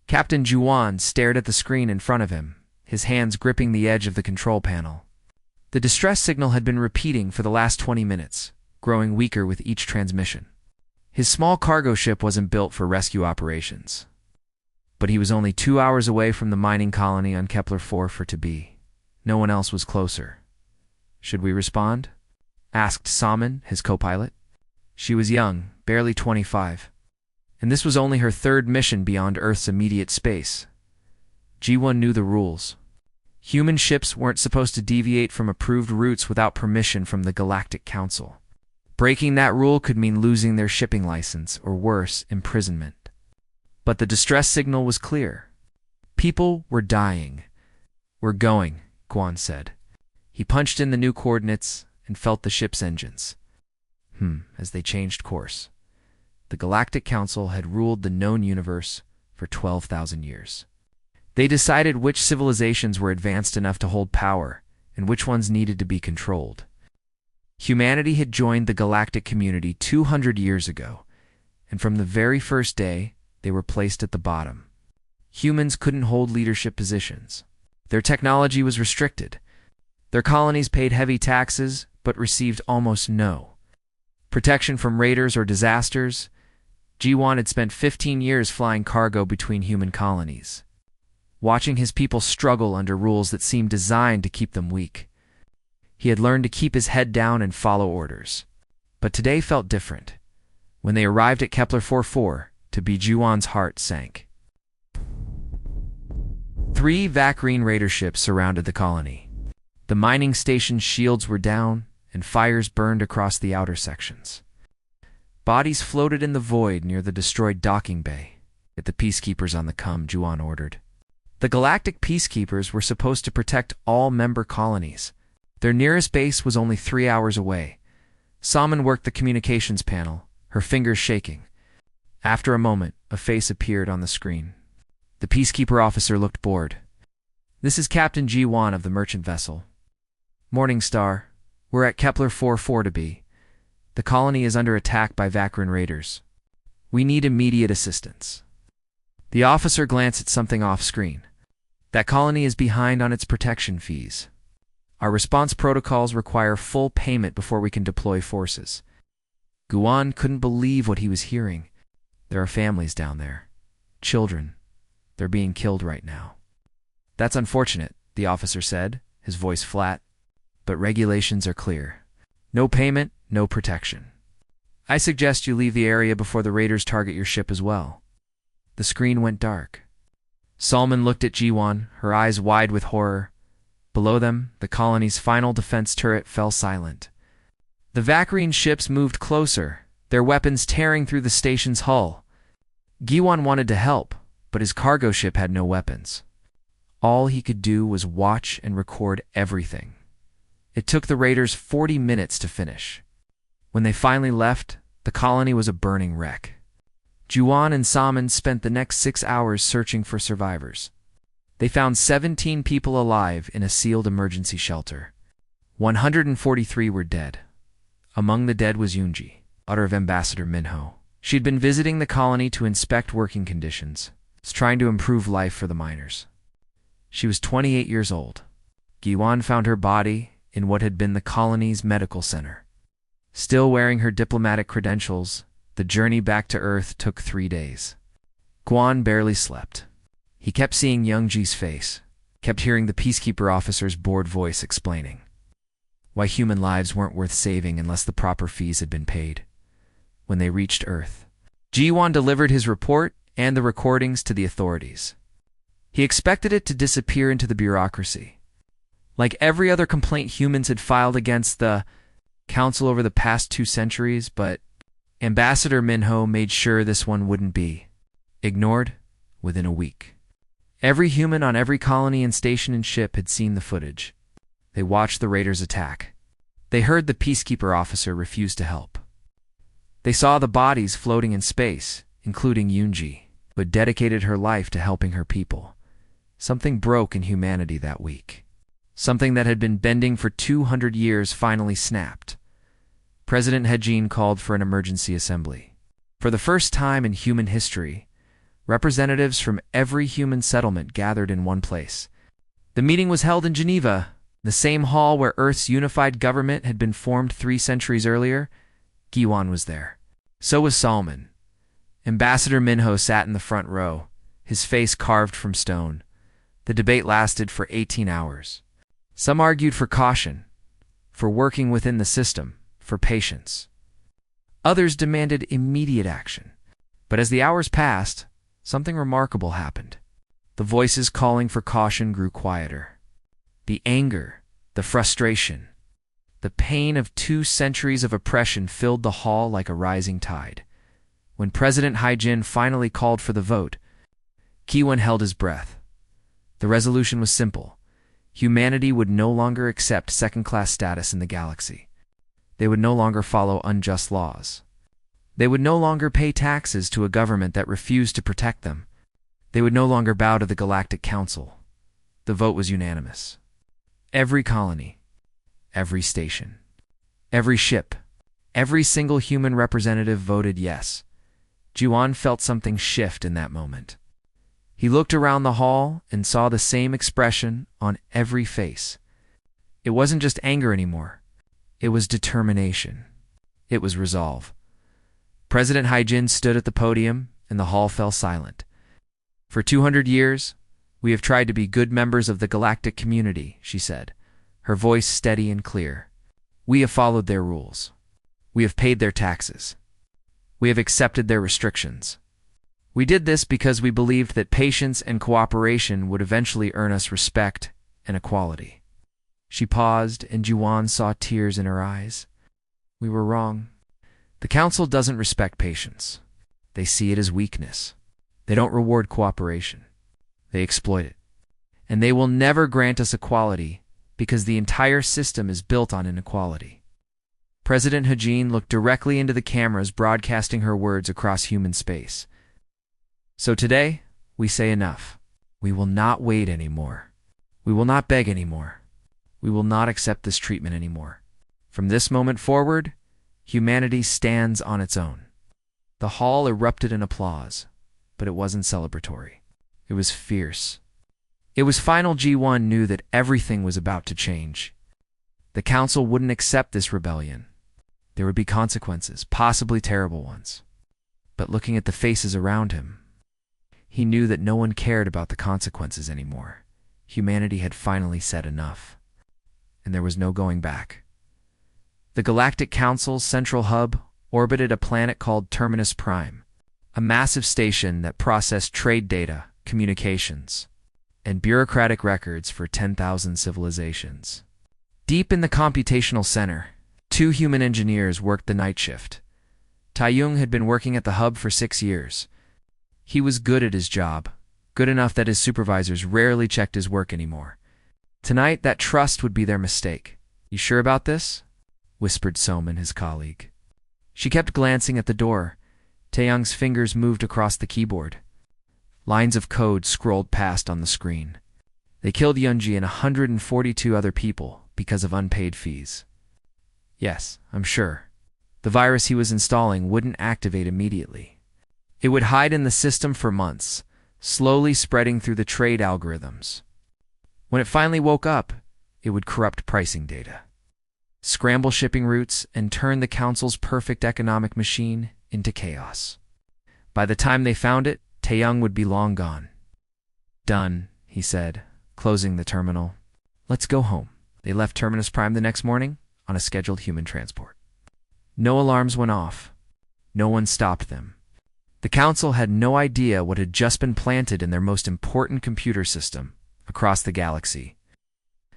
Captain Juan stared at the screen in front of him, his hands gripping the edge of the control panel. The distress signal had been repeating for the last 20 minutes, growing weaker with each transmission. His small cargo ship wasn't built for rescue operations. But he was only 2 hours away from the mining colony on Kepler-4 for to be. No one else was closer. "Should we respond?" asked Salmon, his co-pilot. She was young, barely 25. And this was only her third mission beyond Earth's immediate space. G1 knew the rules. Human ships weren't supposed to deviate from approved routes without permission from the Galactic Council. Breaking that rule could mean losing their shipping license, or worse, imprisonment. But the distress signal was clear. People were dying. "We're going," Guan said. He punched in the new coordinates and felt the ship's engines. As they changed course. The Galactic Council had ruled the known universe for 12,000 years. They decided which civilizations were advanced enough to hold power and which ones needed to be controlled. Humanity had joined the galactic community 200 years ago, and from the very first day, they were placed at the bottom. Humans couldn't hold leadership positions. Their technology was restricted. Their colonies paid heavy taxes, but received almost no protection from raiders or disasters. G1 had spent 15 years flying cargo between human colonies, watching his people struggle under rules that seemed designed to keep them weak. He had learned to keep his head down and follow orders. But today felt different. When they arrived at Kepler-4, to be G1's heart sank. 3 Vacrine raider ships surrounded the colony. The mining station's shields were down, and fires burned across the outer sections. Bodies floated in the void near the destroyed docking bay. "Get the peacekeepers on the come," Juan ordered. The galactic peacekeepers were supposed to protect all member colonies. Their nearest base was only 3 hours away. Salmon worked the communications panel, her fingers shaking. After a moment, a face appeared on the screen. The peacekeeper officer looked bored. "This is Captain G1 of the merchant vessel. Morning Star. We're at Kepler-4 to be. The colony is under attack by Vacrine raiders. We need immediate assistance." The officer glanced at something off-screen. "That colony is behind on its protection fees. Our response protocols require full payment before we can deploy forces." Guan couldn't believe what he was hearing. There are families down there. Children. They're being killed right now. "That's unfortunate," the officer said, his voice flat. "But regulations are clear. No payment, no protection. I suggest you leave the area before the raiders target your ship as well." The screen went dark. Salmon looked at G1, her eyes wide with horror. Below them, the colony's final defense turret fell silent. The Vacrine ships moved closer, their weapons tearing through the station's hull. G1 wanted to help, but his cargo ship had no weapons. All he could do was watch and record everything. It took the raiders 40 minutes to finish. When they finally left, the colony was a burning wreck. Juan and Salmon spent the next 6 hours searching for survivors. They found 17 people alive in a sealed emergency shelter. 143 were dead. Among the dead was Yunji, daughter of Ambassador Minho. She had been visiting the colony to inspect working conditions, trying to improve life for the miners. She was 28 years old. Guan found her body in what had been the colony's medical center. Still wearing her diplomatic credentials, the journey back to Earth took 3 days. Guan barely slept. He kept seeing Youngji's face, kept hearing the peacekeeper officer's bored voice explaining why human lives weren't worth saving unless the proper fees had been paid. When they reached Earth, G1 delivered his report and the recordings to the authorities. He expected it to disappear into the bureaucracy. Like every other complaint humans had filed against the Council over the past 2 centuries, but Ambassador Minho made sure this one wouldn't be ignored within a week. Every human on every colony and station and ship had seen the footage. They watched the raiders attack. They heard the peacekeeper officer refuse to help. They saw the bodies floating in space, including Yunji, who had dedicated her life to helping her people. Something broke in humanity that week. Something that had been bending for 200 years finally snapped. President Hejin called for an emergency assembly. For the first time in human history, Representatives from every human settlement gathered in one place. The meeting was held in Geneva, the same hall where Earth's unified government had been formed 3 centuries earlier. Giwan was there. So was Salman. Ambassador Minho sat in the front row, his face carved from stone. The debate lasted for 18 hours. Some argued for caution, for working within the system, for patience. Others demanded immediate action. But as the hours passed, something remarkable happened. The voices calling for caution grew quieter. The anger, the frustration, the pain of 2 centuries of oppression filled the hall like a rising tide. When President Haijin finally called for the vote, Kiwan held his breath. The resolution was simple. Humanity would no longer accept second-class status in the galaxy. They would no longer follow unjust laws. They would no longer pay taxes to a government that refused to protect them. They would no longer bow to the Galactic Council. The vote was unanimous. Every colony, every station, every ship, every single human representative voted yes. Juan felt something shift in that moment. He looked around the hall and saw the same expression on every face. It wasn't just anger anymore. It was determination. It was resolve. President Haijin stood at the podium, and the hall fell silent. For 200 years, we have tried to be good members of the galactic community, she said, her voice steady and clear. We have followed their rules. We have paid their taxes. We have accepted their restrictions. We did this because we believed that patience and cooperation would eventually earn us respect and equality. She paused, and Juan saw tears in her eyes. We were wrong. The Council doesn't respect patience. They see it as weakness. They don't reward cooperation. They exploit it. And they will never grant us equality because the entire system is built on inequality. President Hajin looked directly into the cameras broadcasting her words across human space. So today, we say enough. We will not wait anymore. We will not beg anymore. We will not accept this treatment anymore. From this moment forward, humanity stands on its own. The hall erupted in applause, but it wasn't celebratory. It was fierce. It was final. G1 knew that everything was about to change. The Council wouldn't accept this rebellion. There would be consequences, possibly terrible ones. But looking at the faces around him, he knew that no one cared about the consequences anymore. Humanity had finally said enough. And there was no going back. The Galactic Council's central hub orbited a planet called Terminus Prime, a massive station that processed trade data, communications, and bureaucratic records for 10,000 civilizations. Deep in the computational center, 2 human engineers worked the night shift. Taeyong had been working at the hub for 6 years. He was good at his job, good enough that his supervisors rarely checked his work anymore. Tonight, that trust would be their mistake. You sure about this? Whispered Soman, his colleague. She kept glancing at the door. Taeyong's fingers moved across the keyboard. Lines of code scrolled past on the screen. They killed Yunji and 142 other people because of unpaid fees. Yes, I'm sure. The virus he was installing wouldn't activate immediately. It would hide in the system for months, slowly spreading through the trade algorithms. When it finally woke up, it would corrupt pricing data, scramble shipping routes, and turn the Council's perfect economic machine into chaos. By the time they found it, Taeyong would be long gone. Done, he said, closing the terminal. Let's go home. They left Terminus Prime the next morning on a scheduled human transport. No alarms went off. No one stopped them. The Council had no idea what had just been planted in their most important computer system across the galaxy.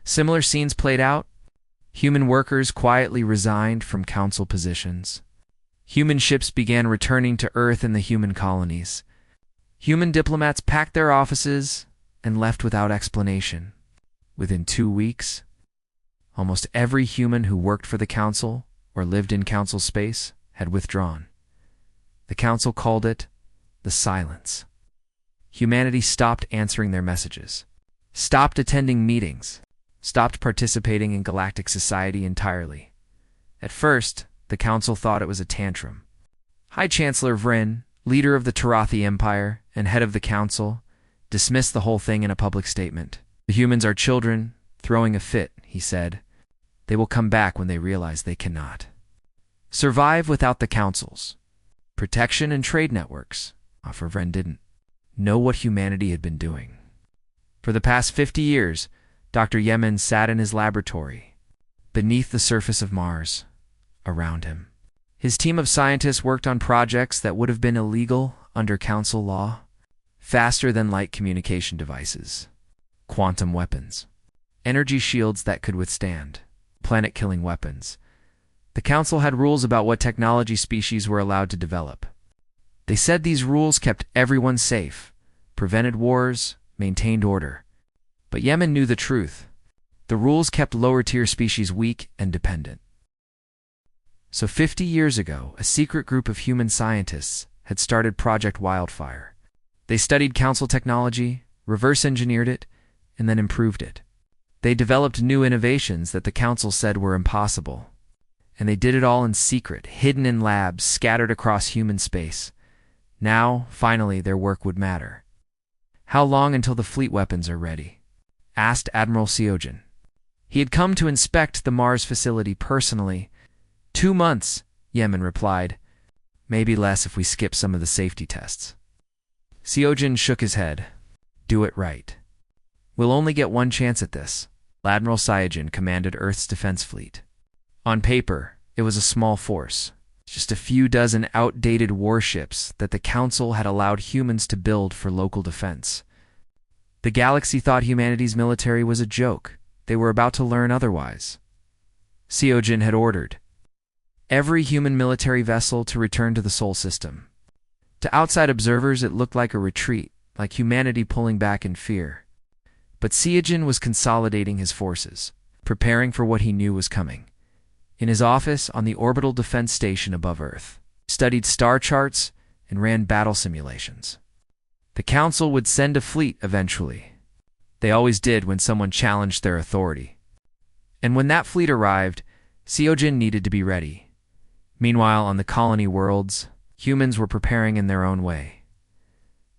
Similar scenes played out. Human workers quietly resigned from Council positions. Human ships began returning to Earth in the human colonies. Human diplomats packed their offices and left without explanation. Within 2 weeks, almost every human who worked for the Council or lived in Council space had withdrawn. The Council called it the silence. Humanity stopped answering their messages, stopped attending meetings, stopped participating in galactic society entirely. At first, the Council thought it was a tantrum. High Chancellor Vryn, leader of the Tarathi Empire and head of the council, dismissed the whole thing in a public statement. The humans are children, throwing a fit, he said. They will come back when they realize they cannot survive without the councils, protection and trade networks. For Vren didn't know what humanity had been doing. For the past 50 years, Dr. Yemen sat in his laboratory, beneath the surface of Mars, around him. His team of scientists worked on projects that would have been illegal under council law, faster-than-light communication devices, quantum weapons, energy shields that could withstand planet-killing weapons. The council had rules about what technology species were allowed to develop. They said these rules kept everyone safe, prevented wars, maintained order. But Yemen knew the truth. The rules kept lower-tier species weak and dependent. So 50 years ago, a secret group of human scientists had started Project Wildfire. They studied council technology, reverse-engineered it, and then improved it. They developed new innovations that the council said were impossible. And they did it all in secret, hidden in labs scattered across human space. Now, finally, their work would matter. "How long until the fleet weapons are ready?" asked Admiral Seogen. He had come to inspect the Mars facility personally. 2 months, Yemen replied. Maybe less if we skip some of the safety tests. Seogen shook his head. Do it right. We'll only get one chance at this. Admiral Seogen commanded Earth's defense fleet. On paper, it was a small force, just a few dozen outdated warships that the Council had allowed humans to build for local defense. The galaxy thought humanity's military was a joke. They were about to learn otherwise. Seogen had ordered every human military vessel to return to the Sol system. To outside observers, it looked like a retreat, like humanity pulling back in fear. But Seogen was consolidating his forces, preparing for what he knew was coming. In his office on the orbital defense station above Earth, he studied star charts and ran battle simulations. The Council would send a fleet eventually. They always did when someone challenged their authority. And when that fleet arrived, Seogen needed to be ready. Meanwhile, on the colony worlds, humans were preparing in their own way.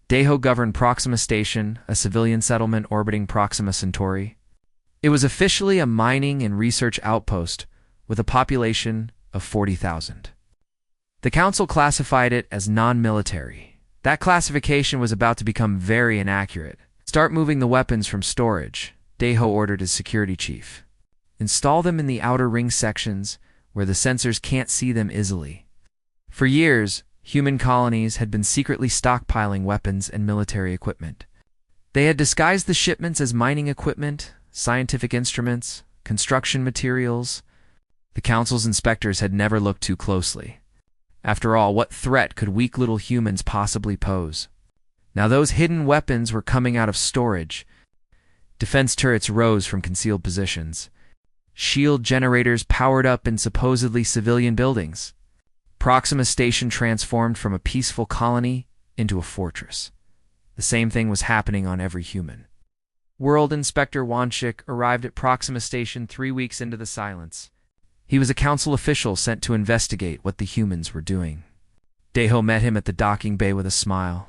Deho governed Proxima Station, a civilian settlement orbiting Proxima Centauri. It was officially a mining and research outpost with a population of 40,000. The Council classified it as non-military. That classification was about to become very inaccurate. Start moving the weapons from storage, Deho ordered his security chief. Install them in the outer ring sections where the sensors can't see them easily. For years, human colonies had been secretly stockpiling weapons and military equipment. They had disguised the shipments as mining equipment, scientific instruments, construction materials. The Council's inspectors had never looked too closely. After all, what threat could weak little humans possibly pose? Now those hidden weapons were coming out of storage. Defense turrets rose from concealed positions. Shield generators powered up in supposedly civilian buildings. Proxima Station transformed from a peaceful colony into a fortress. The same thing was happening on every human. World Inspector Wanchik arrived at Proxima Station 3 weeks into the silence. He was a council official sent to investigate what the humans were doing. Deho met him at the docking bay with a smile.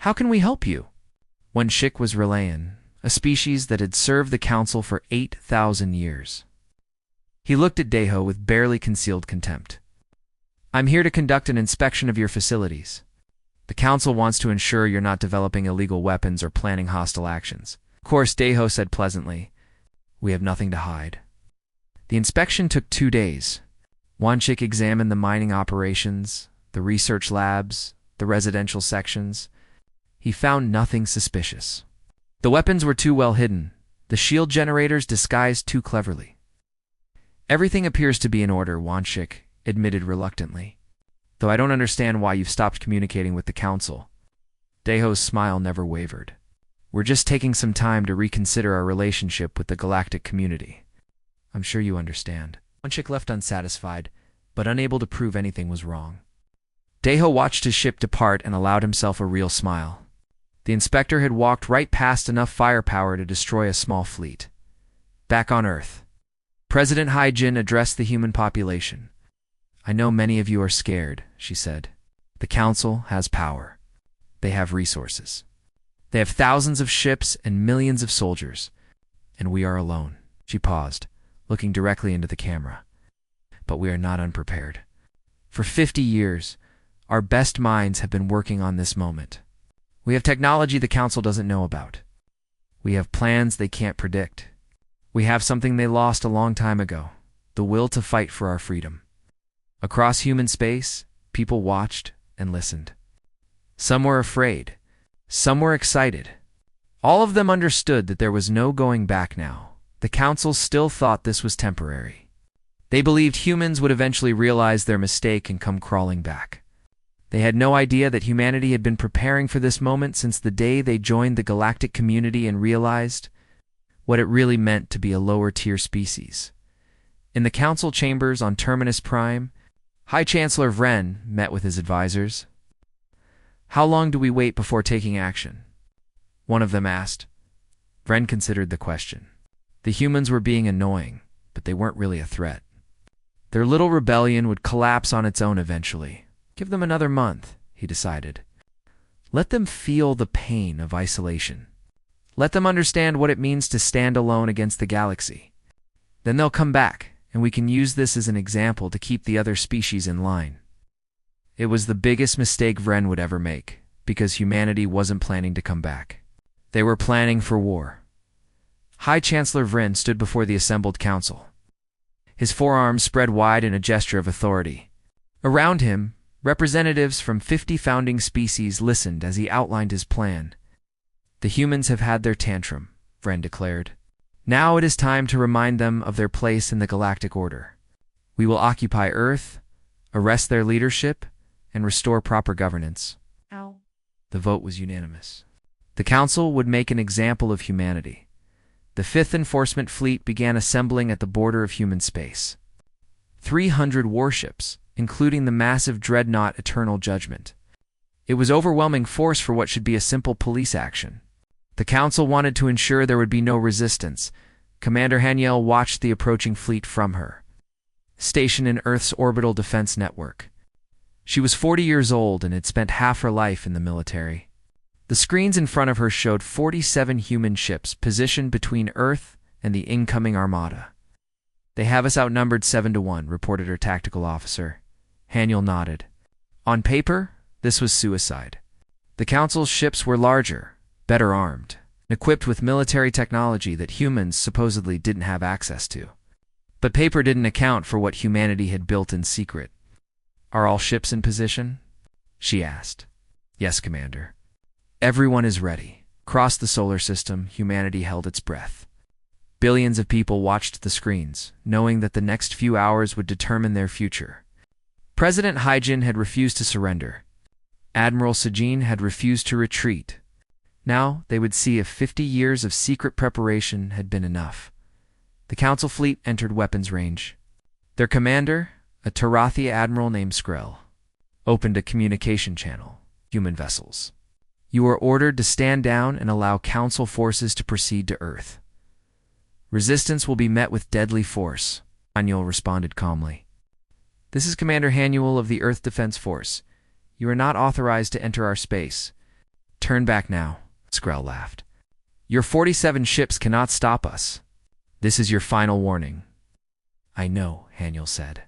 How can we help you? Wanchik was Relayan, a species that had served the Council for 8,000 years. He looked at Deho with barely concealed contempt. I'm here to conduct an inspection of your facilities. The Council wants to ensure you're not developing illegal weapons or planning hostile actions. Of course, Deho said pleasantly, we have nothing to hide. The inspection took 2 days. Wanchik examined the mining operations, the research labs, the residential sections. He found nothing suspicious. The weapons were too well hidden, the shield generators disguised too cleverly. Everything appears to be in order, Wanchik admitted reluctantly. Though I don't understand why you've stopped communicating with the Council. Deho's smile never wavered. We're just taking some time to reconsider our relationship with the galactic community. I'm sure you understand. Wanchik left unsatisfied, but unable to prove anything was wrong. Deho watched his ship depart and allowed himself a real smile. The inspector had walked right past enough firepower to destroy a small fleet. Back on Earth, President Hyjin addressed the human population. I know many of you are scared, she said. The Council has power. They have resources. They have thousands of ships and millions of soldiers. And we are alone. She paused, looking directly into the camera. But we are not unprepared. For 50 years, our best minds have been working on this moment. We have technology the Council doesn't know about. We have plans they can't predict. We have something they lost a long time ago, the will to fight for our freedom. Across human space, people watched and listened. Some were afraid. Some were excited. All of them understood that there was no going back now. The Council still thought this was temporary. They believed humans would eventually realize their mistake and come crawling back. They had no idea that humanity had been preparing for this moment since the day they joined the galactic community and realized what it really meant to be a lower-tier species. In the Council chambers on Terminus Prime, High Chancellor Vren met with his advisors. How long do we wait before taking action? One of them asked. Vren considered the question. The humans were being annoying, but they weren't really a threat. Their little rebellion would collapse on its own eventually. Give them another month, he decided. Let them feel the pain of isolation. Let them understand what it means to stand alone against the galaxy. Then they'll come back, and we can use this as an example to keep the other species in line. It was the biggest mistake Vren would ever make, because humanity wasn't planning to come back. They were planning for war. High Chancellor Vren stood before the assembled council. His forearms spread wide in a gesture of authority. Around him, representatives from 50 founding species listened as he outlined his plan. The humans have had their tantrum, Vren declared. Now it is time to remind them of their place in the galactic order. We will occupy Earth, arrest their leadership, and restore proper governance. Ow. The vote was unanimous. The Council would make an example of humanity. The 5th Enforcement Fleet began assembling at the border of human space. 300 warships, including the massive dreadnought Eternal Judgment. It was overwhelming force for what should be a simple police action. The Council wanted to ensure there would be no resistance. Commander Haniel watched the approaching fleet from her, stationed in Earth's orbital defense network. She was 40 years old and had spent half her life in the military. The screens in front of her showed 47 human ships positioned between Earth and the incoming armada. They have us outnumbered 7-1, reported her tactical officer. Haniel nodded. On paper, this was suicide. The Council's ships were larger, better armed, and equipped with military technology that humans supposedly didn't have access to. But paper didn't account for what humanity had built in secret. Are all ships in position? She asked. Yes, Commander. Everyone is ready. Across the solar system, humanity held its breath. Billions of people watched the screens, knowing that the next few hours would determine their future. President Hyjin had refused to surrender. Admiral Sajin had refused to retreat. Now they would see if 50 years of secret preparation had been enough. The Council fleet entered weapons range. Their commander, a Tarathi admiral named Skrell, opened a communication channel. Human vessels. You are ordered to stand down and allow Council forces to proceed to Earth. Resistance will be met with deadly force, Haniel responded calmly. This is Commander Haniel of the Earth Defense Force. You are not authorized to enter our space. Turn back now, Skrell laughed. Your 47 ships cannot stop us. This is your final warning. I know, Haniel said.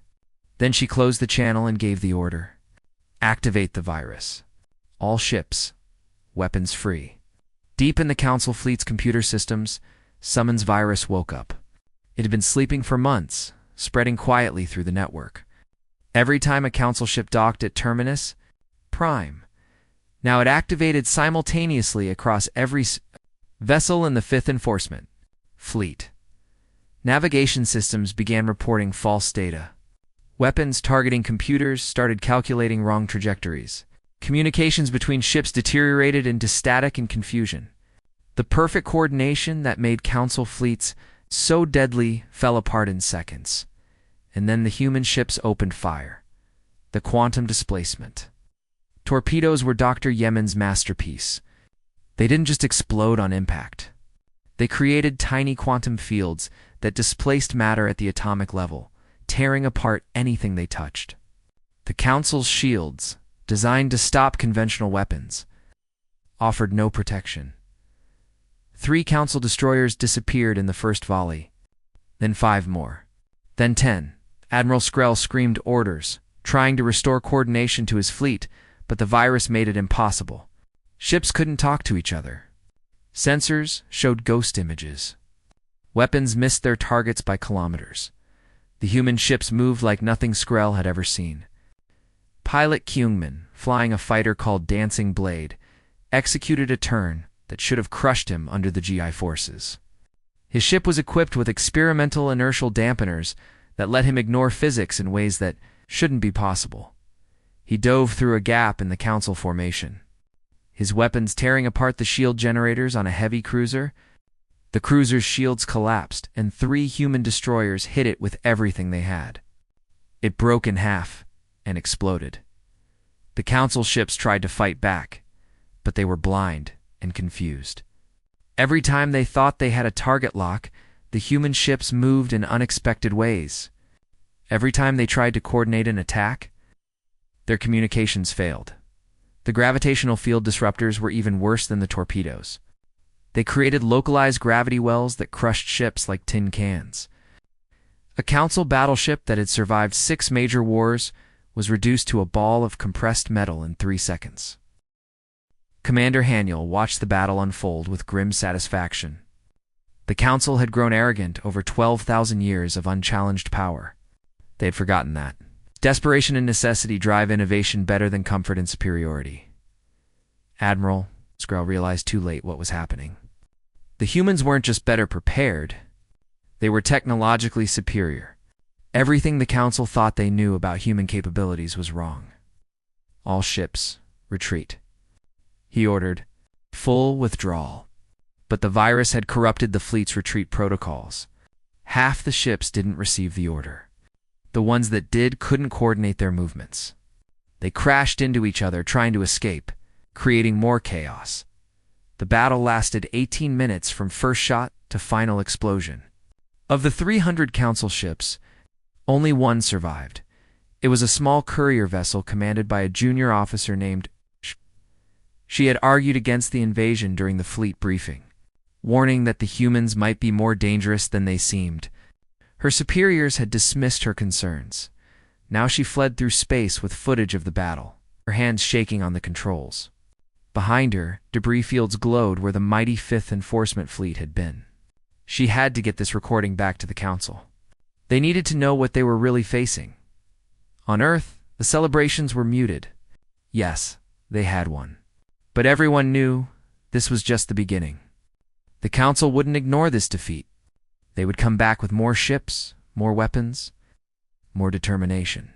Then she closed the channel and gave the order. Activate the virus. All ships, weapons free. Deep in the Council fleet's computer systems, Summon's virus woke up. It had been sleeping for months, spreading quietly through the network. Every time a council ship docked at Terminus Prime, now it activated simultaneously across every vessel in the 5th Enforcement Fleet. Navigation systems began reporting false data. Weapons targeting computers started calculating wrong trajectories. Communications between ships deteriorated into static and confusion. The perfect coordination that made Council fleets so deadly fell apart in seconds. And then the human ships opened fire. The quantum displacement. Torpedoes were Dr. Yemen's masterpiece. They didn't just explode on impact. They created tiny quantum fields that displaced matter at the atomic level, tearing apart anything they touched. The Council's shields, designed to stop conventional weapons, offered no protection. 3 Council destroyers disappeared in the first volley, then 5 more, then 10. Admiral Skrell screamed orders, trying to restore coordination to his fleet, but the virus made it impossible. Ships couldn't talk to each other. Sensors showed ghost images. Weapons missed their targets by kilometers. The human ships moved like nothing Skrell had ever seen. Pilot Kyungmin, flying a fighter called Dancing Blade, executed a turn that should have crushed him under the GI forces. His ship was equipped with experimental inertial dampeners that let him ignore physics in ways that shouldn't be possible. He dove through a gap in the Council formation, his weapons tearing apart the shield generators on a heavy cruiser. The cruiser's shields collapsed, and 3 human destroyers hit it with everything they had. It broke in half and exploded. The Council ships tried to fight back, but they were blind and confused. Every time they thought they had a target lock, the human ships moved in unexpected ways. Every time they tried to coordinate an attack, their communications failed. The gravitational field disruptors were even worse than the torpedoes. They created localized gravity wells that crushed ships like tin cans. A Council battleship that had survived 6 major wars was reduced to a ball of compressed metal in 3 seconds. Commander Haniel watched the battle unfold with grim satisfaction. The Council had grown arrogant over 12,000 years of unchallenged power. They had forgotten that. Desperation and necessity drive innovation better than comfort and superiority. Admiral, Skrell realized too late what was happening. The humans weren't just better prepared, they were technologically superior. Everything the Council thought they knew about human capabilities was wrong. All ships, retreat. He ordered, full withdrawal. But the virus had corrupted the fleet's retreat protocols. Half the ships didn't receive the order. The ones that did couldn't coordinate their movements. They crashed into each other trying to escape, creating more chaos. The battle lasted 18 minutes from first shot to final explosion. Of the 300 Council ships, only 1 survived. It was a small courier vessel commanded by a junior officer named She had argued against the invasion during the fleet briefing, warning that the humans might be more dangerous than they seemed. Her superiors had dismissed her concerns. Now she fled through space with footage of the battle, her hands shaking on the controls. Behind her, debris fields glowed where the mighty 5th Enforcement Fleet had been. She had to get this recording back to the Council. They needed to know what they were really facing. On Earth, the celebrations were muted. Yes, they had one. But everyone knew this was just the beginning. The Council wouldn't ignore this defeat. They would come back with more ships, more weapons, more determination.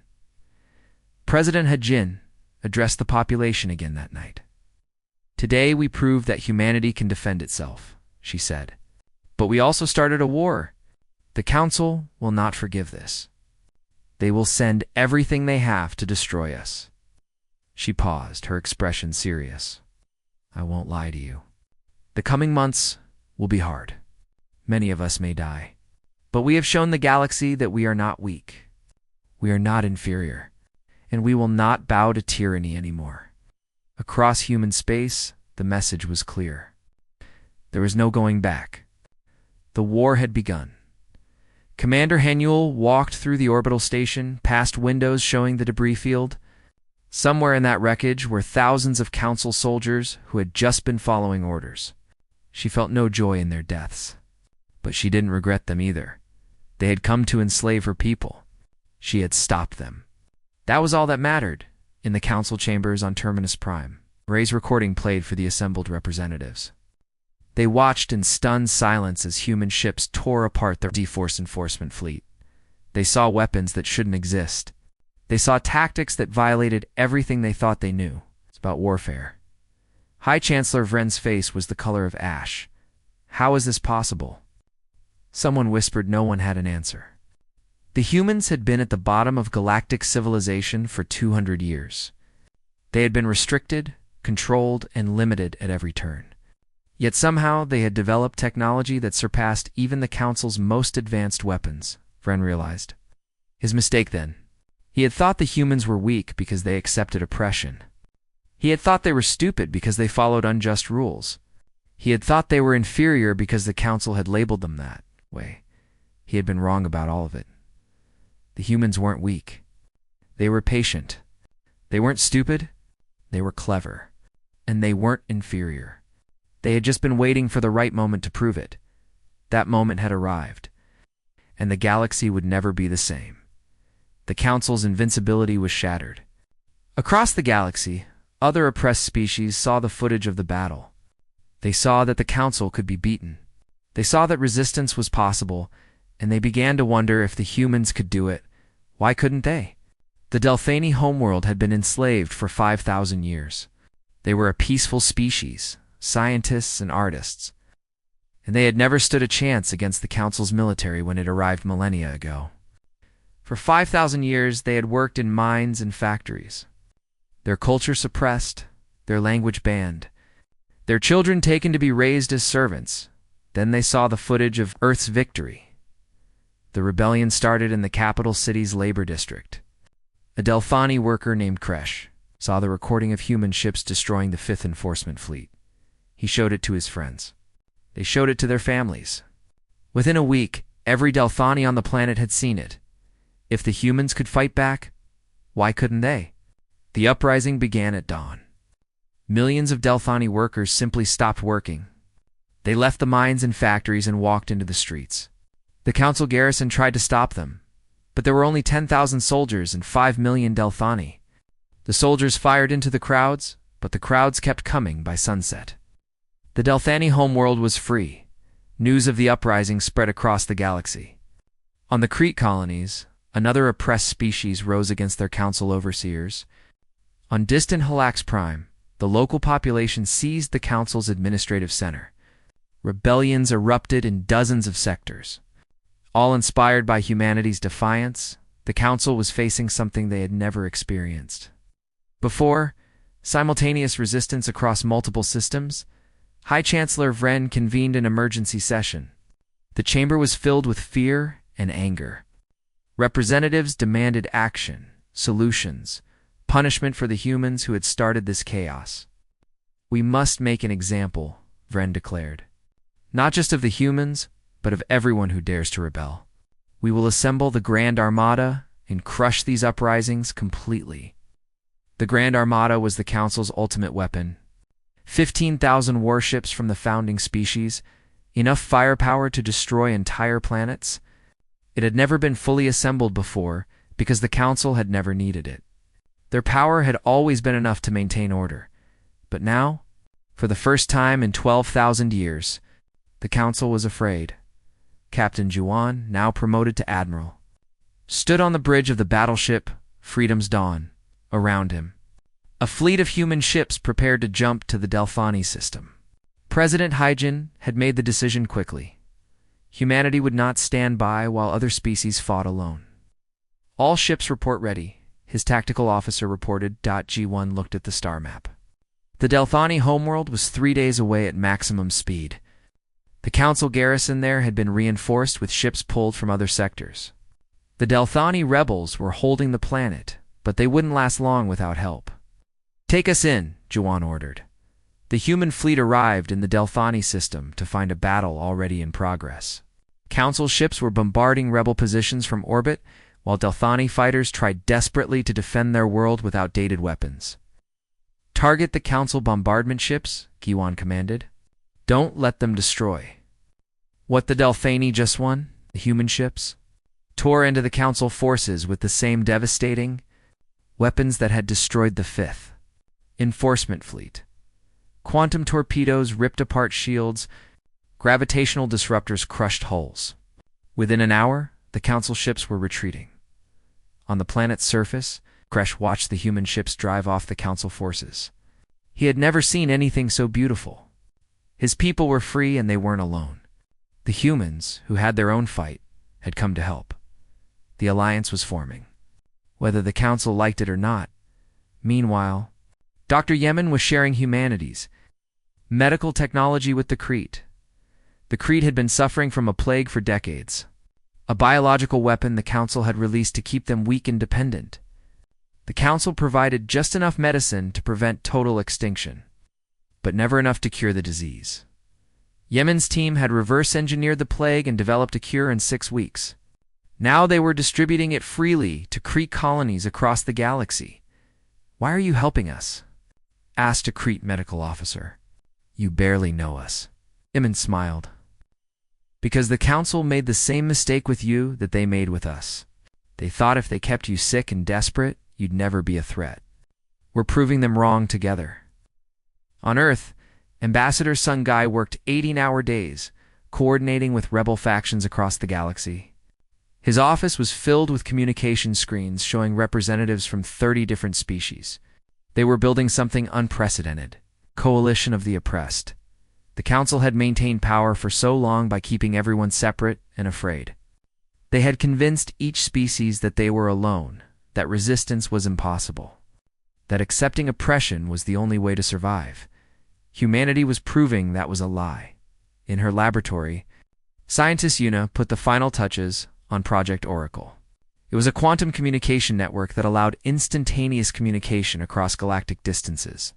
President Hajin addressed the population again that night. Today we proved that humanity can defend itself, she said. But we also started a war. The Council will not forgive this. They will send everything they have to destroy us. She paused, her expression serious. I won't lie to you. The coming months will be hard. Many of us may die. But we have shown the galaxy that we are not weak. We are not inferior. And we will not bow to tyranny anymore. Across human space, the message was clear. There was no going back. The war had begun. Commander Haniel walked through the orbital station, past windows showing the debris field. Somewhere in that wreckage were thousands of Council soldiers who had just been following orders. She felt no joy in their deaths. But she didn't regret them either. They had come to enslave her people. She had stopped them. That was all that mattered. In the council chambers on Terminus Prime, Ray's recording played for the assembled representatives. They watched in stunned silence as human ships tore apart their D-Force enforcement fleet. They saw weapons that shouldn't exist. They saw tactics that violated everything they thought they knew. It's about warfare. High Chancellor Vren's face was the color of ash. How is this possible? Someone whispered no one had an answer. The humans had been at the bottom of galactic civilization for 200 years. They had been restricted, controlled, and limited at every turn. Yet somehow they had developed technology that surpassed even the Council's most advanced weapons, Vren realized. His mistake then. He had thought the humans were weak because they accepted oppression. He had thought they were stupid because they followed unjust rules. He had thought they were inferior because the Council had labeled them that way. He had been wrong about all of it. The humans weren't weak. They were patient. They weren't stupid. They were clever. And they weren't inferior. They had just been waiting for the right moment to prove it. That moment had arrived. And the galaxy would never be the same. The Council's invincibility was shattered. Across the galaxy, other oppressed species saw the footage of the battle. They saw that the Council could be beaten. They saw that resistance was possible, and they began to wonder if the humans could do it. Why couldn't they? The Delphani homeworld had been enslaved for 5,000 years. They were a peaceful species, scientists and artists, and they had never stood a chance against the Council's military when it arrived millennia ago. For 5,000 years, they had worked in mines and factories. Their culture suppressed, their language banned, their children taken to be raised as servants. Then they saw the footage of Earth's victory. The rebellion started in the capital city's labor district. A Delphani worker named Kresh saw the recording of human ships destroying the 5th Enforcement Fleet. He showed it to his friends. They showed it to their families. Within a week, every Delphani on the planet had seen it. If the humans could fight back, why couldn't they? The uprising began at dawn. Millions of Delphani workers simply stopped working. They left the mines and factories and walked into the streets. The Council garrison tried to stop them, but there were only 10,000 soldiers and 5 million Delphani. The soldiers fired into the crowds, but the crowds kept coming by sunset. The Delphani homeworld was free. News of the uprising spread across the galaxy. On the Crete colonies, another oppressed species rose against their Council overseers. On distant Halax Prime, the local population seized the Council's administrative center. Rebellions erupted in dozens of sectors. All inspired by humanity's defiance, the Council was facing something they had never experienced before: simultaneous resistance across multiple systems. High Chancellor Vren convened an emergency session. The chamber was filled with fear and anger. Representatives demanded action, solutions, punishment for the humans who had started this chaos. "We must make an example," Vren declared. "Not just of the humans, but of everyone who dares to rebel. We will assemble the Grand Armada and crush these uprisings completely." The Grand Armada was the Council's ultimate weapon. 15,000 warships from the founding species, enough firepower to destroy entire planets. It had never been fully assembled before because the Council had never needed it. Their power had always been enough to maintain order. But now, for the first time in 12,000 years, the Council was afraid. Captain Juan, now promoted to Admiral, stood on the bridge of the battleship Freedom's Dawn. Around him, a fleet of human ships prepared to jump to the Delphani system. President Hygen had made the decision quickly. Humanity would not stand by while other species fought alone. "All ships report ready," his tactical officer reported. G1 looked at the star map. The Delphani homeworld was 3 days away at maximum speed. The Council garrison there had been reinforced with ships pulled from other sectors. The Delphani rebels were holding the planet, but they wouldn't last long without help. "Take us in," Juan ordered. The human fleet arrived in the Delphani system to find a battle already in progress. Council ships were bombarding rebel positions from orbit, while Delphani fighters tried desperately to defend their world with outdated weapons. "Target the Council bombardment ships," Giwan commanded. "Don't let them destroy what the Delphani just won, the human ships, tore into the Council forces with the same devastating weapons that had destroyed the Fifth Enforcement Fleet. Quantum torpedoes ripped apart shields, gravitational disruptors crushed hulls. Within an hour, the Council ships were retreating. On the planet's surface, Kresh watched the human ships drive off the Council forces. He had never seen anything so beautiful. His people were free and they weren't alone. The humans, who had their own fight, had come to help. The alliance was forming, whether the Council liked it or not. Meanwhile, Dr. Yemen was sharing humanities, medical technology with the Crete. The Crete had been suffering from a plague for decades, a biological weapon the Council had released to keep them weak and dependent. The Council provided just enough medicine to prevent total extinction, but never enough to cure the disease. Yemen's team had reverse-engineered the plague and developed a cure in 6 weeks. Now they were distributing it freely to Crete colonies across the galaxy. "Why are you helping us?" asked a Crete medical officer. "You barely know us." Yemen smiled. "Because the Council made the same mistake with you that they made with us. They thought if they kept you sick and desperate, you'd never be a threat. We're proving them wrong together." On Earth, Ambassador Sun Gai worked 18-hour days, coordinating with rebel factions across the galaxy. His office was filled with communication screens showing representatives from 30 different species. They were building something unprecedented: coalition of the oppressed. The Council had maintained power for so long by keeping everyone separate and afraid. They had convinced each species that they were alone, that resistance was impossible, that accepting oppression was the only way to survive. Humanity was proving that was a lie. In her laboratory, scientist Yuna put the final touches on Project Oracle. It was a quantum communication network that allowed instantaneous communication across galactic distances.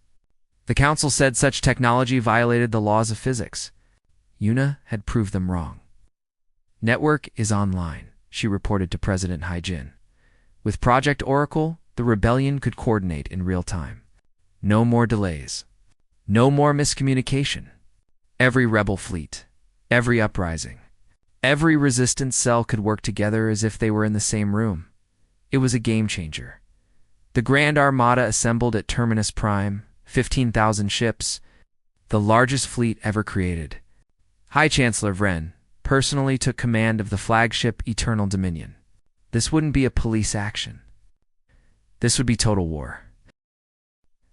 The Council said such technology violated the laws of physics. Yuna had proved them wrong. "Network is online," she reported to President Haijin. "With Project Oracle, the rebellion could coordinate in real time. No more delays. No more miscommunication. Every rebel fleet, every uprising, every resistance cell could work together as if they were in the same room. It was a game changer. The Grand Armada assembled at Terminus Prime, 15,000 ships, the largest fleet ever created. High Chancellor Vren personally took command of the flagship Eternal Dominion. This wouldn't be a police action. This would be total war.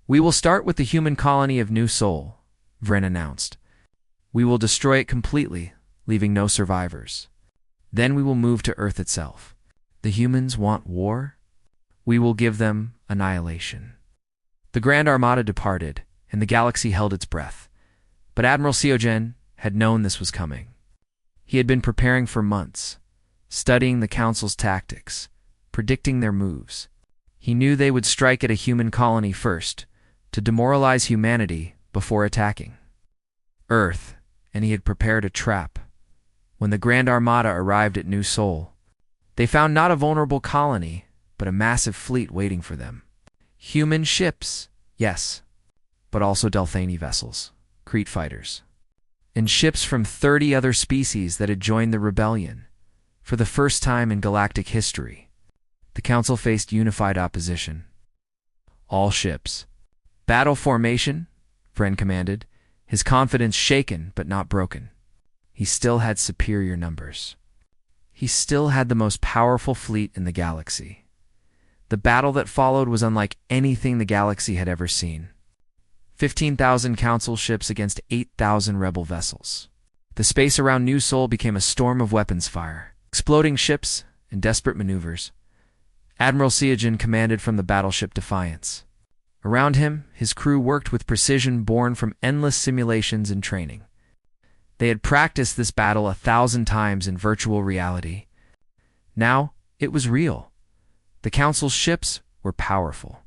"We will start with the human colony of New Sol," Vren announced. "We will destroy it completely, leaving no survivors. Then we will move to Earth itself. The humans want war? We will give them annihilation." The Grand Armada departed, and the galaxy held its breath. But Admiral Siogen had known this was coming. He had been preparing for months, studying the Council's tactics, predicting their moves. He knew they would strike at a human colony first, to demoralize humanity before attacking Earth, and he had prepared a trap. When the Grand Armada arrived at New Sol, they found not a vulnerable colony, but a massive fleet waiting for them. Human ships, yes, but also Delthani vessels, Crete fighters, and ships from 30 other species that had joined the rebellion. For the first time in galactic history, the Council faced unified opposition. "All ships. Battle formation," Vren commanded, his confidence shaken but not broken. He still had superior numbers. He still had the most powerful fleet in the galaxy. The battle that followed was unlike anything the galaxy had ever seen. 15,000 Council ships against 8,000 rebel vessels. The space around New Sol became a storm of weapons fire, exploding ships, and desperate maneuvers. Admiral Siogen commanded from the battleship Defiance. Around him, his crew worked with precision born from endless simulations and training. They had practiced this battle 1,000 times in virtual reality. Now, it was real. The Council's ships were powerful,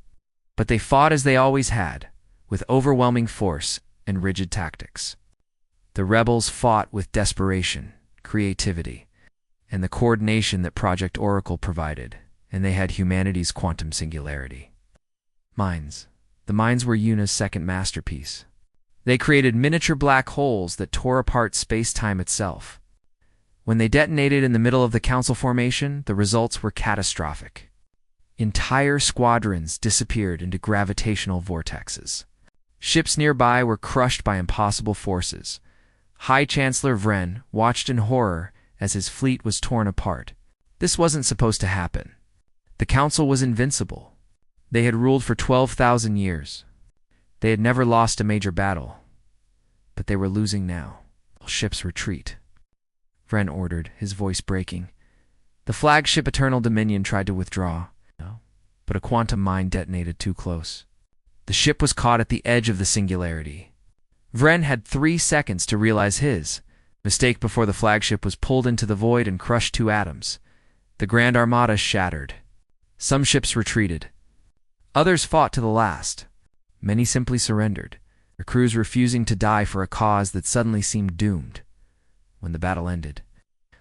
but they fought as they always had, with overwhelming force and rigid tactics. The rebels fought with desperation, creativity, and the coordination that Project Oracle provided, and they had humanity's quantum singularity. Mines. The mines were Yuna's second masterpiece. They created miniature black holes that tore apart space-time itself. When they detonated in the middle of the Council formation, the results were catastrophic. Entire squadrons disappeared into gravitational vortexes. Ships nearby were crushed by impossible forces. High Chancellor Vren watched in horror as his fleet was torn apart. This wasn't supposed to happen. The Council was invincible. They had ruled for 12,000 years. They had never lost a major battle. But they were losing now. Ships retreat, Vren ordered, his voice breaking. The flagship Eternal Dominion tried to withdraw, but a quantum mine detonated too close. The ship was caught at the edge of the singularity. Vren had 3 seconds to realize his mistake before the flagship was pulled into the void and crushed to atoms. The Grand Armada shattered. Some ships retreated. Others fought to the last. Many simply surrendered, their crews refusing to die for a cause that suddenly seemed doomed. When the battle ended,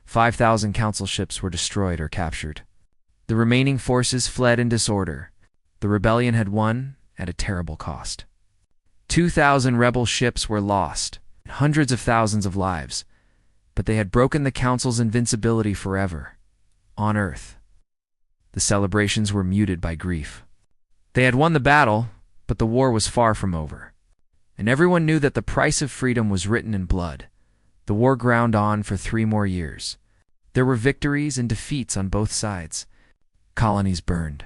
5,000 Council ships were destroyed or captured. The remaining forces fled in disorder. The rebellion had won at a terrible cost. 2,000 rebel ships were lost, hundreds of thousands of lives, but they had broken the Council's invincibility forever. On Earth, the celebrations were muted by grief. They had won the battle, but the war was far from over. And everyone knew that the price of freedom was written in blood. The war ground on for 3 more years. There were victories and defeats on both sides. Colonies burned.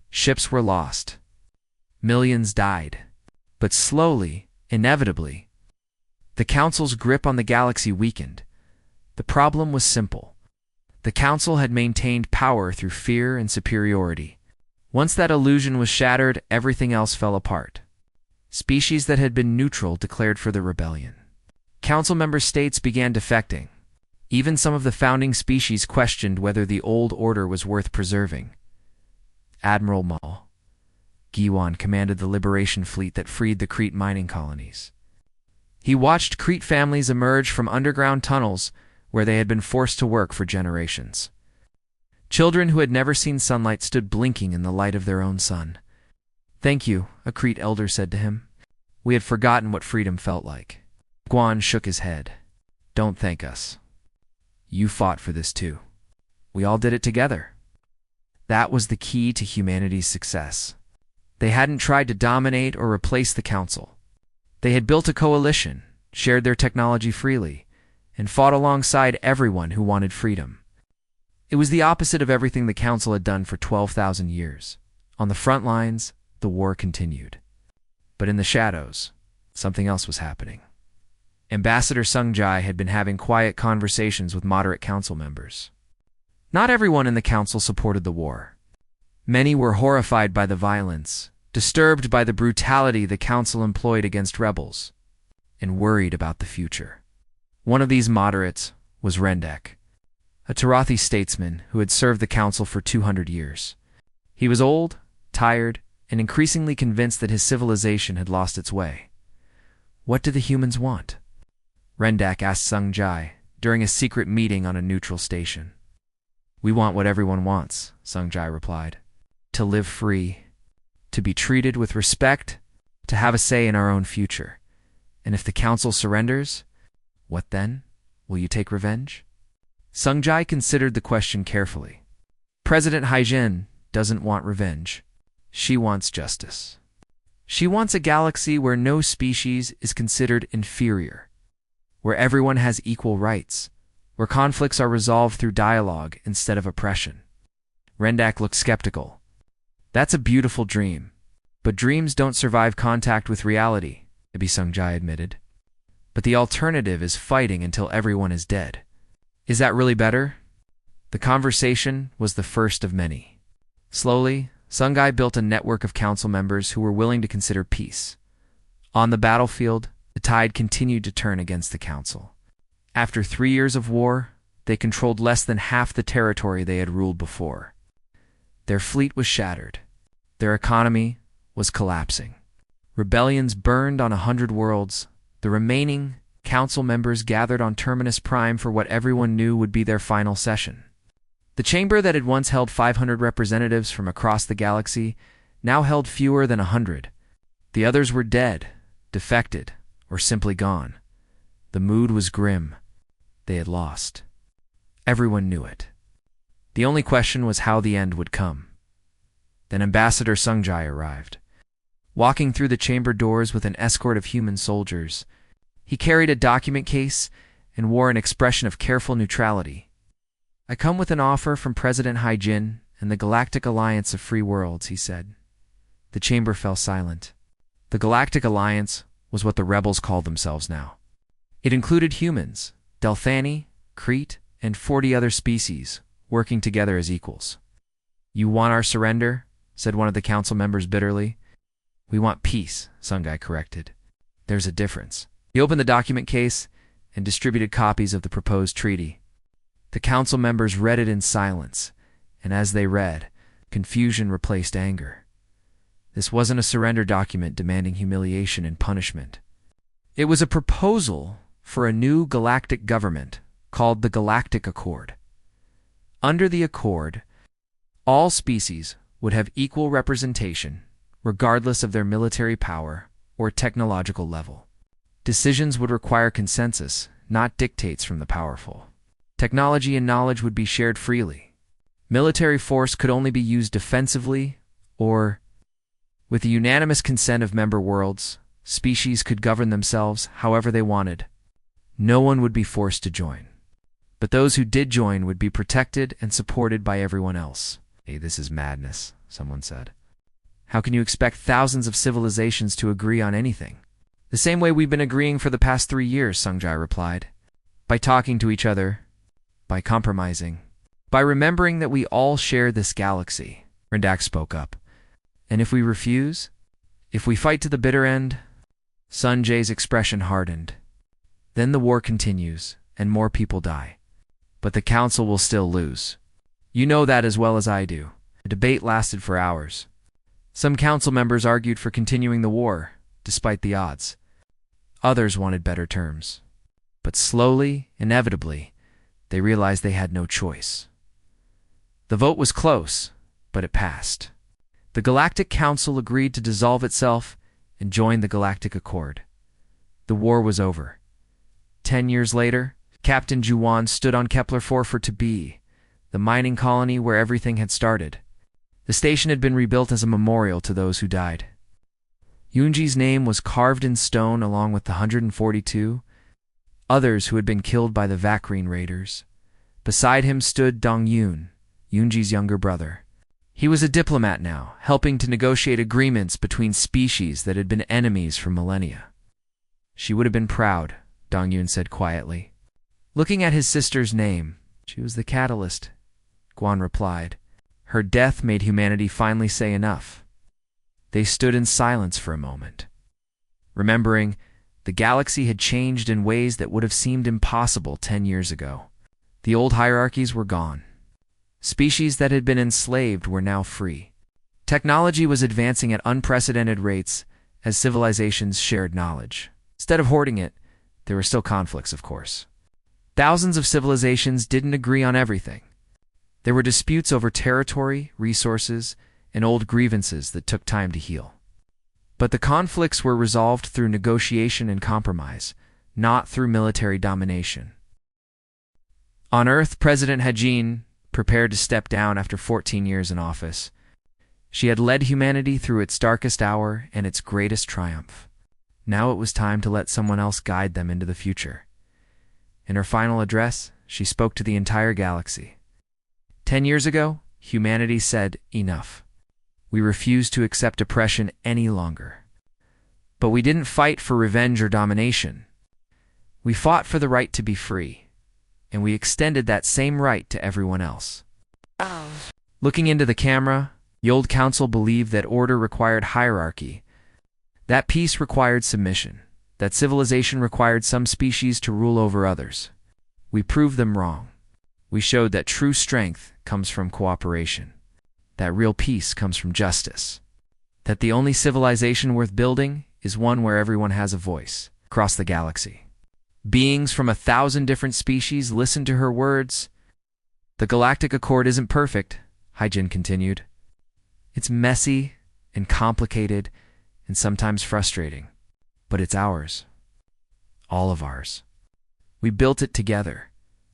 Ships were lost. Millions died. But slowly, inevitably, the Council's grip on the galaxy weakened. The problem was simple. The Council had maintained power through fear and superiority. Once that illusion was shattered, everything else fell apart. Species that had been neutral declared for the rebellion. Council member states began defecting. Even some of the founding species questioned whether the old order was worth preserving. Admiral Mal Giwan commanded the liberation fleet that freed the Crete mining colonies. He watched Crete families emerge from underground tunnels where they had been forced to work for generations. Children who had never seen sunlight stood blinking in the light of their own sun. "Thank you," a Crete elder said to him. "We had forgotten what freedom felt like." Guan shook his head. "Don't thank us. You fought for this too. We all did it together." That was the key to humanity's success. They hadn't tried to dominate or replace the Council. They had built a coalition, shared their technology freely, and fought alongside everyone who wanted freedom. It was the opposite of everything the Council had done for 12,000 years. On the front lines, the war continued. But in the shadows, something else was happening. Ambassador Sungjai had been having quiet conversations with moderate Council members. Not everyone in the Council supported the war. Many were horrified by the violence, disturbed by the brutality the Council employed against rebels, and worried about the future. One of these moderates was Rendek, a Tarathi statesman who had served the Council for 200 years. He was old, tired, and increasingly convinced that his civilization had lost its way. "What do the humans want?" Rendak asked Sungjai during a secret meeting on a neutral station. "We want what everyone wants," Sungjai replied. "To live free, to be treated with respect, to have a say in our own future. And if the Council surrenders, what then? Will you take revenge?" Sungjai considered the question carefully. President Haijin doesn't want revenge. She wants justice. She wants a galaxy where no species is considered inferior, where everyone has equal rights, where conflicts are resolved through dialogue instead of oppression. Rendak looked skeptical. "That's a beautiful dream, but dreams don't survive contact with reality," Ibi Sungjai admitted. "But the alternative is fighting until everyone is dead. Is that really better?" The conversation was the first of many. Slowly, Sungjai built a network of Council members who were willing to consider peace. On the battlefield, the tide continued to turn against the Council. After 3 years of war, they controlled less than half the territory they had ruled before. Their fleet was shattered. Their economy was collapsing. Rebellions burned on 100 worlds. The remaining Council members gathered on Terminus Prime for what everyone knew would be their final session. The chamber that had once held 500 representatives from across the galaxy now held fewer than 100. The others were dead, defected, or simply gone. The mood was grim. They had lost. Everyone knew it. The only question was how the end would come. Then Ambassador Sungjai arrived. Walking through the chamber doors with an escort of human soldiers, he carried a document case and wore an expression of careful neutrality. "I come with an offer from President Haijin and the Galactic Alliance of Free Worlds," he said. The chamber fell silent. The Galactic Alliance was what the rebels called themselves now. It included humans, Delthani, Crete, and 40 other species, working together as equals. "You want our surrender?" said one of the council members bitterly. "We want peace," Sungai corrected. "There's a difference." He opened the document case and distributed copies of the proposed treaty. The council members read it in silence, and as they read, confusion replaced anger. This wasn't a surrender document demanding humiliation and punishment. It was a proposal for a new galactic government called the Galactic Accord. Under the Accord, all species would have equal representation, regardless of their military power or technological level. Decisions would require consensus, not dictates from the powerful. Technology and knowledge would be shared freely. Military force could only be used defensively or, with the unanimous consent of member worlds, species could govern themselves however they wanted. No one would be forced to join. But those who did join would be protected and supported by everyone else. "Hey, this is madness," someone said. "How can you expect thousands of civilizations to agree on anything?" "The same way we've been agreeing for the past 3 years," Sungjai replied. "By talking to each other, by compromising, by remembering that we all share this galaxy." Rendak spoke up. "And if we refuse? If we fight to the bitter end?" Sunjay's expression hardened. "Then the war continues, and more people die. But the council will still lose. You know that as well as I do." The debate lasted for hours. Some council members argued for continuing the war, despite the odds. Others wanted better terms. But slowly, inevitably, they realized they had no choice. The vote was close, but it passed. The Galactic Council agreed to dissolve itself and join the Galactic Accord. The war was over. 10 years later, Captain Juwan stood on Kepler 4 for Tabi, the mining colony where everything had started. The station had been rebuilt as a memorial to those who died. Yunji's name was carved in stone along with the 142 others who had been killed by the Vakrine raiders. Beside him stood Dong Yun, Yunji's younger brother. He was a diplomat now, helping to negotiate agreements between species that had been enemies for millennia. "She would have been proud," Dong Yun said quietly. Looking at his sister's name, "She was the catalyst," Guan replied. Her death made humanity finally say enough. They stood in silence for a moment, remembering the galaxy had changed in ways that would have seemed impossible 10 years ago. The old hierarchies were gone. Species that had been enslaved were now free. Technology was advancing at unprecedented rates as civilizations shared knowledge. Instead of hoarding it, there were still conflicts, of course. Thousands of civilizations didn't agree on everything. There were disputes over territory, resources, and old grievances that took time to heal. But the conflicts were resolved through negotiation and compromise, not through military domination. On Earth, President Haijin prepared to step down after 14 years in office. She had led humanity through its darkest hour and its greatest triumph. Now it was time to let someone else guide them into the future. In her final address, she spoke to the entire galaxy. 10 years ago, humanity said, "Enough. We refuse to accept oppression any longer." But we didn't fight for revenge or domination. We fought for the right to be free, and we extended that same right to everyone else. Looking into the camera, the old council believed that order required hierarchy, that peace required submission, that civilization required some species to rule over others. We proved them wrong. We showed that true strength comes from cooperation, that real peace comes from justice, that the only civilization worth building is one where everyone has a voice across the galaxy. Beings from 1,000 different species listened to her words. "The Galactic Accord isn't perfect," Haijin continued. "It's messy and complicated and sometimes frustrating, but it's ours. All of ours. We built it together,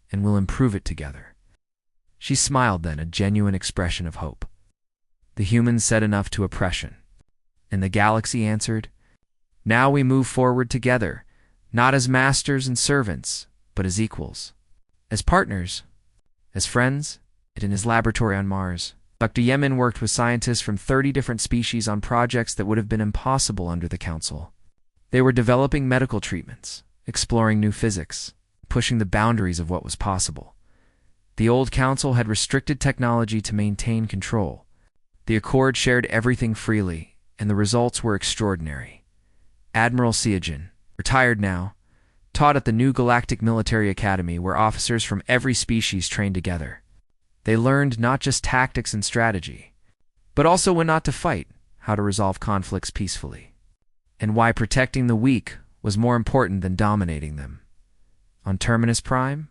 and we'll improve it together." She smiled then, a genuine expression of hope. The humans said enough to oppression. And the galaxy answered, "Now we move forward together, not as masters and servants, but as equals. As partners, as friends." In his laboratory on Mars, Dr. Yemen worked with scientists from 30 different species on projects that would have been impossible under the Council. They were developing medical treatments, exploring new physics, pushing the boundaries of what was possible. The old Council had restricted technology to maintain control. The Accord shared everything freely, and the results were extraordinary. Admiral Siagen, retired now, taught at the new Galactic Military Academy where officers from every species trained together. They learned not just tactics and strategy, but also when not to fight, how to resolve conflicts peacefully, and why protecting the weak was more important than dominating them. On Terminus Prime,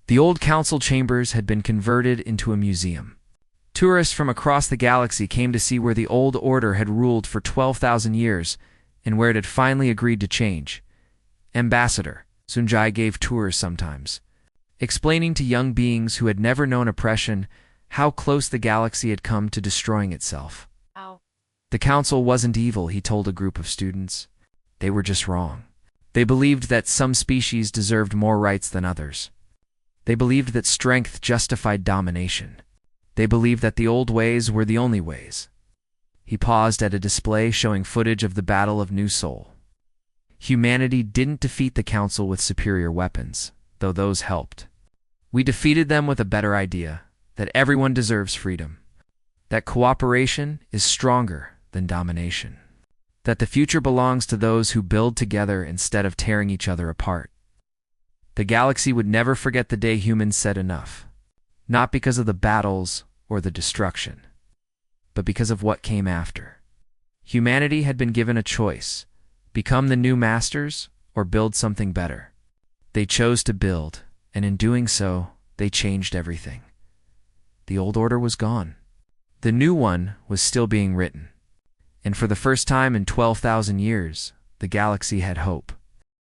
the old council chambers had been converted into a museum. Tourists from across the galaxy came to see where the old order had ruled for 12,000 years and where it had finally agreed to change. Ambassador Sunjai gave tours sometimes, explaining to young beings who had never known oppression how close the galaxy had come to destroying itself. Wow. The council wasn't evil, he told a group of students. They were just wrong. They believed that some species deserved more rights than others. They believed that strength justified domination. They believed that the old ways were the only ways. He paused at a display showing footage of the Battle of New Sol. Humanity didn't defeat the council with superior weapons, though those helped. We defeated them with a better idea, that everyone deserves freedom, that cooperation is stronger than domination, that the future belongs to those who build together instead of tearing each other apart. The galaxy would never forget the day humans said enough, not because of the battles or the destruction, but because of what came after. Humanity had been given a choice: become the new masters or build something better. They chose to build, and in doing so, they changed everything. The old order was gone. The new one was still being written. And for the first time in 12,000 years, the galaxy had hope.